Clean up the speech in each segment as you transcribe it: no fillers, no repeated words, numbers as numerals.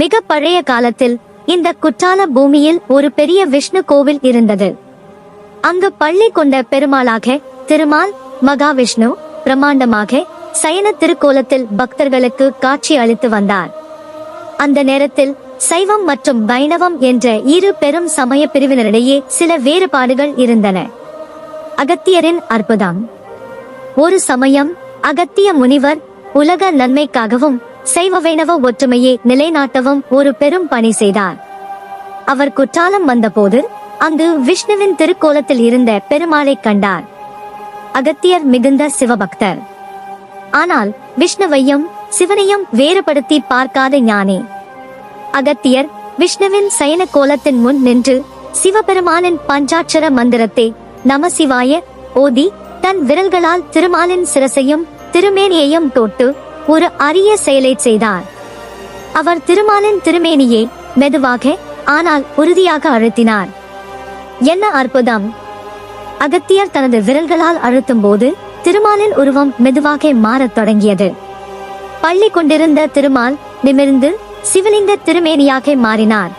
மிக பழைய காலத்தில் இந்த குற்றால பூமியில் ஒரு பெரிய விஷ்ணு கோவில் இருந்தது. அங்கு பள்ளி கொண்ட பெருமாளாக திருமால் மகாவிஷ்ணு பிரம்மாண்டமாக சயன திருக்கோலத்தில் பக்தர்களுக்கு காட்சி அளித்து வந்தார். அந்த நேரத்தில் சைவம் மற்றும் வைணவம் என்ற இரு பெரும் சமய பிரிவினரிடையே சில வேறுபாடுகள் இருந்தன. அகத்தியரின் அற்புதம். ஒரு சமயம் அகத்திய முனிவர் உலக நன்மைக்காகவும் சைவ வைணவ ஒற்றுமையை நிலைநாட்டவும் ஒரு பெரும் பணி செய்தார். அவர் குற்றாலம் வந்தபோது அங்கு விஷ்ணுவின் திருக்கோலத்தில் இருந்த பெருமாளை கண்டார். அகத்தியர் மிகுந்த சிவபக்தர். ஆனால் விஷ்ணுவையும் சிவனையும் வேறுபடுத்தி பார்க்காத ஞானி. அகத்தியர் விஷ்ணுவின் சயன கோலத்தின் முன் நின்று சிவபெருமானின் பஞ்சாட்சர மந்திரத்தை நமசிவாய ஓதி தன் விரல்களால் திருமாலின் சிரசையும் திருமேனியையும் தொட்டு ஒரு அரிய செயலை செய்தார். அவர் திருமாலின் திருமேனியை மெதுவாக ஆனால் உறுதியாக அழுத்தினார். என்ன அற்புதம்! அகத்தியர் தனது விரல்களால் அழுத்தும் போது திருமாலின் உருவம் மெதுவாக மாறத் தொடங்கியது. பள்ளி கொண்டிருந்த திருமால் நிமிர்ந்து சிவலிங்க திருமேனியாக மாறினார்.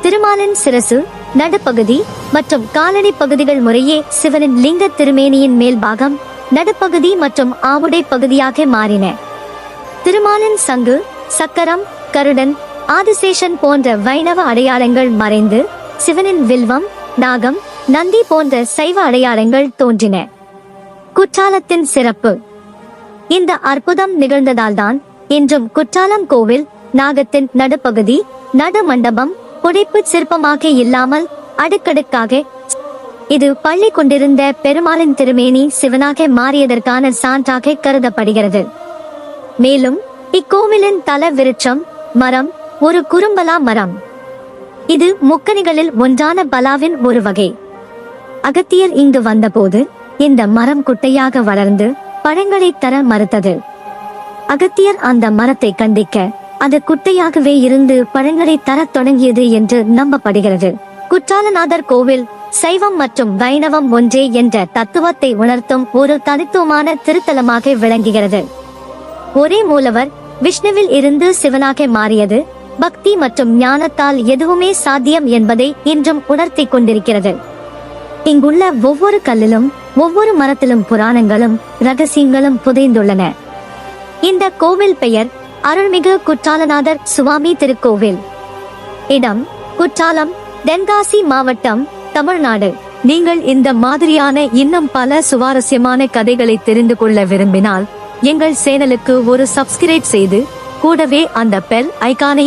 திருமாலின் சிரசு, நடுப்பகுதி மற்றும் காலடி பகுதிகள் முறையே சிவனின் லிங்க திருமேனியின் மேல் பாகம், நடுப்பகுதி மற்றும் ஆவுடை பகுதியாக மாறின. திருமாலின் சங்கு, சக்கரம், கருடன், ஆதிசேஷன் போன்ற வைணவ அடையாளங்கள் மறைந்து சிவனின் வில்வம், நாகம், நந்தி போன்ற சைவ அடையாளங்கள் தோன்றின. குற்றாலத்தின் சிறப்பு. இந்த அற்புதம் நிகழ்ந்ததால்தான் இன்றும் குற்றாலம் கோவில் நாகத்தின் நடுப்பகுதி நடு மண்டபம் புடைப்பு சிற்பமாக இல்லாமல் அடுக்கடுக்காக, இது பள்ளி கொண்டிருந்த பெருமாளின் திருமேனி சிவனாக மாறியதற்கான சான்றாக கருதப்படுகிறது. மேலும் இக்கோவிலின் தல விருட்சம் மரம் ஒரு குறும்பலா மரம். இது முக்கணிகளில் ஒன்றான பலாவின் ஒரு வகை. அகத்தியர் இங்கு வந்தபோது இந்த மரம் குட்டையாக வளர்ந்து பழங்களை தர மறுத்தது. அகத்தியர் அந்த மரத்தை கண்டிக்க அது குட்டையாகவே இருந்து பழங்களை தரத் தொடங்கியது என்று நம்பப்படுகிறது. குற்றாலநாதர் கோவில் சைவம் மற்றும் வைணவம் ஒன்றே என்ற தத்துவத்தை உணர்த்தும் ஒரு தனித்துவமான திருத்தலமாக விளங்குகிறது. ஒரே மூலவர் விஷ்ணுவில் இருந்து சிவனாக மாறியது பக்தி மற்றும் ஞானத்தால் எதுவுமே சாத்தியம் என்பதை இன்றும் உணர்த்தி கொண்டிருக்கிறது. இங்குள்ள ஒவ்வொரு கல்லிலும் ஒவ்வொரு மரத்திலும் புராணங்களும் ரகசியங்களும் புதைந்துள்ளன. இந்த கோவில் பெயர் அருள்மிகு குற்றாலநாதர் சுவாமி திருக்கோவில். இடம் குற்றாலம், தென்காசி மாவட்டம், தமிழ்நாடு. நீங்கள் இந்த மாதிரியான இன்னும் பல சுவாரஸ்யமான கதைகளை தெரிந்து கொள்ள விரும்பினால் எங்கள் சேனலுக்கு ஒரு சப்ஸ்கிரைப் செய்து கூடவே அந்த பெல் ஐகானை